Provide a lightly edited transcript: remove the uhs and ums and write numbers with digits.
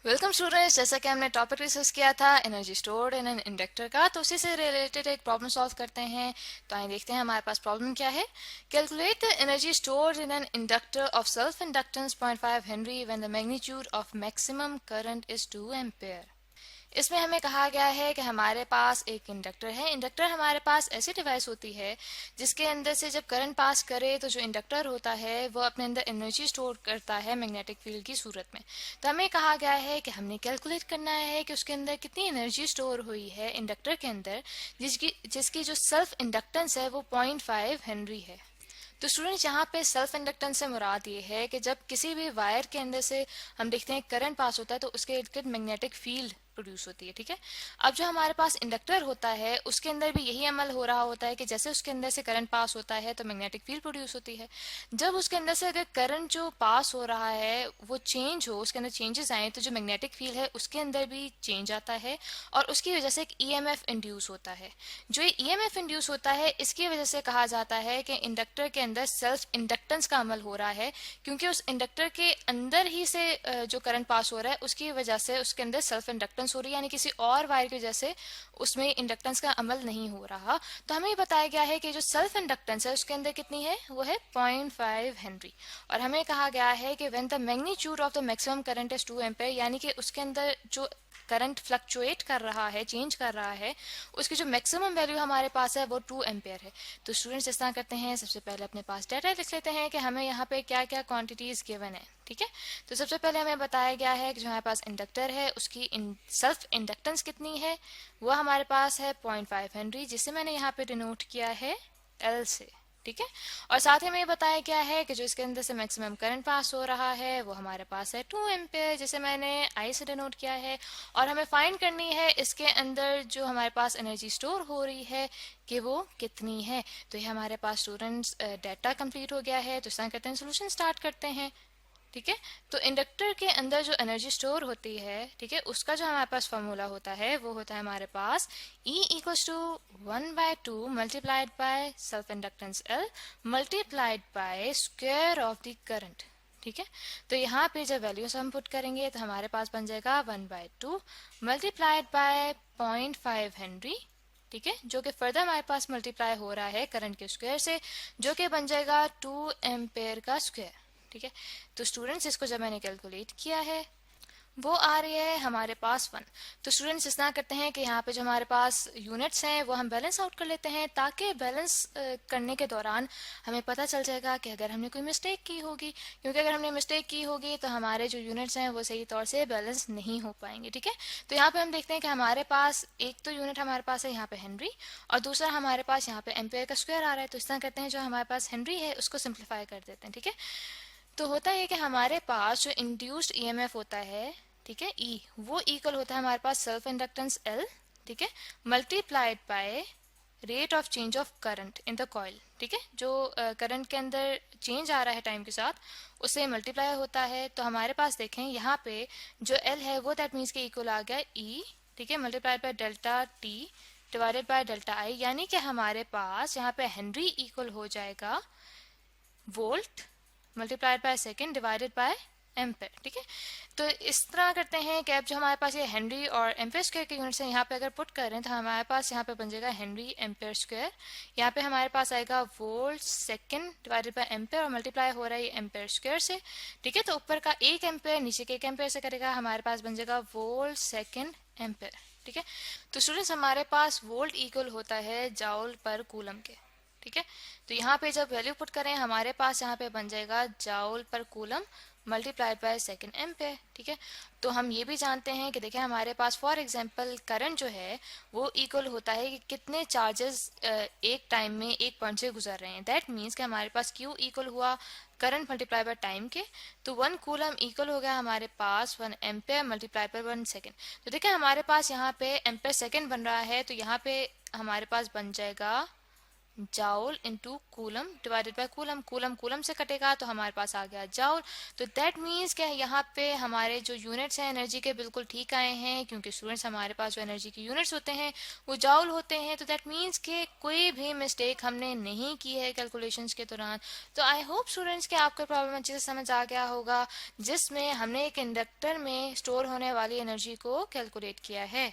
Welcome students. जैसा कि हमने टॉपिक डिस्कस किया था energy stored in an inductor का, तो उसी से रिलेटेड एक प्रॉब्लम सॉल्व करते हैं। तो आइए देखते हैं हमारे पास प्रॉब्लम क्या है। Calculate the energy stored in an inductor of self inductance 0.5 Henry when the magnitude of maximum current is 2 ampere. इसमें हमें कहा गया है कि हमारे पास एक इंडक्टर है। इंडक्टर हमारे पास ऐसी डिवाइस होती है जिसके अंदर से जब करंट पास करे तो जो इंडक्टर होता है वो अपने अंदर एनर्जी स्टोर करता है मैग्नेटिक फील्ड की सूरत में। तो हमें कहा गया है कि हमने कैलकुलेट करना है कि उसके अंदर कितनी एनर्जी स्टोर हुई है इंडक्टर के अंदर, जिसकी जिसकी जो सेल्फ इंडक्टेंस है वो 0.5 हेनरी है। तो स्टूडेंट्स, यहाँ पे सेल्फ इंडक्टेंस से मुराद ये है कि जब किसी भी वायर के अंदर से हम देखते हैं करंट पास होता है तो उसके इर्द गिर्द मैग्नेटिक फील्ड प्रोड्यूस होती है। ठीक है। अब जो हमारे पास इंडक्टर होता है उसके अंदर भी यही अमल हो रहा होता है कि जैसे उसके अंदर से करंट पास होता है तो मैग्नेटिक फील्ड प्रोड्यूस होती है। जब उसके अंदर से अगर करंट जो पास हो रहा है वो चेंज हो, उसके अंदर चेंजेस आए, तो जो मैग्नेटिक फील्ड है उसके अंदर भी चेंज आता है और उसकी वजह से एक ईएमएफ इंड्यूस होता है। जो ये ईएमएफ इंड्यूस होता है इसकी वजह से कहा जाता है कि इंडक्टर के अंदर सेल्फ इंडक्टेंस का अमल हो रहा है, क्योंकि उस इंडक्टर के अंदर ही से जो करंट पास हो रहा है उसकी वजह से उसके अंदर सेल्फ इंडक्टेंस हो रही है, यानी किसी और वायर की वजह से उसमें इंडक्टेंस का अमल नहीं हो रहा। तो हमें बताया गया है कि जो सेल्फ इंडक्टेंस है उसके अंदर कितनी है, वो है 0.5 हेनरी। और हमें कहा गया है कि when the magnitude of the maximum current is 2 ampere, यानी कि उसके अंदर जो करंट फ्लक्चुएट कर रहा है, चेंज कर रहा है, उसकी जो मैक्सिमम वैल्यू हमारे पास है वो 2 एम्पेयर है। तो स्टूडेंट्स इस तरह करते हैं, सबसे पहले अपने पास डाटा लिख लेते हैं कि हमें यहाँ पे क्या क्या क्वांटिटीज गिवन है। ठीक है। तो सबसे पहले हमें बताया गया है कि जो हमारे पास इंडक्टर है उसकी सेल्फ इंडक्टेंस कितनी है, वो हमारे पास है 0.5 हेनरी, जिसे मैंने यहाँ पे डिनोट किया है एल से। ठीक है। और साथ ही में ये बताया गया है कि जो इसके अंदर से मैक्सिमम करंट पास हो रहा है वो हमारे पास है 2 एम्पेयर, जिसे मैंने आई से डिनोट किया है। और हमें फाइंड करनी है इसके अंदर जो हमारे पास एनर्जी स्टोर हो रही है कि वो कितनी है। तो ये हमारे पास स्टूडेंट्स डाटा कंप्लीट हो गया है। तो इस तरह करते हैं, सोल्यूशन स्टार्ट करते हैं। ठीक है। तो इंडक्टर के अंदर जो एनर्जी स्टोर होती है, ठीक है, उसका जो हमारे पास फॉर्मूला होता है वो होता है हमारे पास E equals to 1/2 multiplied by self inductance L multiplied by square of the current. ठीक है। तो यहाँ पे जब वैल्यूज हम पुट करेंगे तो हमारे पास बन जाएगा 1/2 मल्टीप्लाइड बाय 0.5 हेनरी। ठीक है। जो कि फर्दर हमारे पास मल्टीप्लाई हो रहा है करंट के स्क्वायर से, जो कि बन जाएगा 2 एम्पेयर का स्क्वायर। ठीक है। तो स्टूडेंट्स, इसको जब मैंने कैलकुलेट किया है वो आ रही है हमारे पास 1। तो स्टूडेंट्स इस तरह करते हैं कि यहाँ पे जो हमारे पास यूनिट्स हैं वो हम बैलेंस आउट कर लेते हैं, ताकि बैलेंस करने के दौरान हमें पता चल जाएगा कि अगर हमने कोई मिस्टेक की होगी, क्योंकि अगर हमने मिस्टेक की होगी तो हमारे जो यूनिट्स हैं वो सही तौर से बैलेंस नहीं हो पाएंगे। ठीक है। तो यहाँ पे हम देखते हैं कि हमारे पास एक तो यूनिट हमारे पास है यहाँ पे हेनरी, और दूसरा हमारे पास यहाँ पे एम्पेयर का स्क्वायर आ रहा है। तो इस तरह करते हैं, जो हमारे पास हेनरी है उसको सिंप्लीफाई कर देते हैं। ठीक है। तो होता है कि हमारे पास जो इंड्यूस्ड ईएमएफ होता है, ठीक है, ई, वो इक्वल होता है हमारे पास सेल्फ इंडक्टेंस एल, ठीक है, multiplied by rate of change of current in the coil. ठीक है। जो करंट के अंदर चेंज आ रहा है टाइम के साथ, उससे मल्टीप्लाई होता है। तो हमारे पास देखें यहाँ पे जो एल है वो दैट मीन्स के इक्वल आ गया ई, ठीक है, multiplied by delta T divided by delta आई, यानी कि हमारे पास यहाँ पे हेनरी इक्वल हो जाएगा volt multiplied by second divided by ampere. ठीक है। तो इस तरह करते हैं कि अब जो हमारे पास ये हेनरी और एम्पेयर स्क्वायर के यूनिट्स हैं यहाँ पे अगर पुट करें तो हमारे पास यहाँ पे बन जाएगा हेनरी एम्पेयर स्क्वायर। यहाँ पे हमारे पास आएगा volt second divided by ampere, और मल्टीप्लाई हो रहा है एम्पेयर स्क्वायर से। ठीक है। तो ऊपर का 1 एम्पेयर नीचे के 1 एम्पेयर से करेगा, हमारे पास बन जाएगा वोल्ट सेकेंड एम्पेयर। ठीक है। तो स्टूडेंट्स, हमारे पास वोल्ट इक्वल होता है जाउल पर कूलम के। ठीक है। तो यहाँ पे जब वैल्यू पुट करें हमारे पास यहाँ पे बन जाएगा जाउल पर coulomb multiplied by second ampere. ठीक है। तो हम ये भी जानते हैं कि देखिए हमारे पास फॉर एग्जांपल करंट जो है वो इक्वल होता है कि कितने चार्जेस एक टाइम में एक पॉइंट से गुजर रहे हैं। दैट मीन्स कि हमारे पास क्यू इक्वल हुआ करंट मल्टीप्लाई बाय टाइम के। तो 1 कूलम इक्वल हो गया हमारे पास 1 एम्पेयर मल्टीप्लाई बाय 1 सेकेंड। तो देखिए हमारे पास यहाँ पे एम्पेयर सेकेंड बन रहा है, तो यहाँ पे हमारे पास बन जाएगा joule into coulomb divided by coulomb, coulomb coulomb से कटेगा तो हमारे पास आ गया जाउल। तो दैट मीन्स क्या यहाँ पे हमारे जो यूनिट्स हैं एनर्जी के बिल्कुल ठीक आए हैं, क्योंकि स्टूडेंट्स हमारे पास जो एनर्जी के यूनिट्स होते हैं वो जाउल होते हैं। तो दैट मीन्स कि कोई भी मिस्टेक हमने नहीं की है कैलकुलेशंस के दौरान। तो आई होप स्टूडेंट्स के आपका प्रॉब्लम अच्छे से समझ आ गया होगा, जिसमें हमने एक इंडक्टर में स्टोर होने वाली एनर्जी को कैलकुलेट किया है।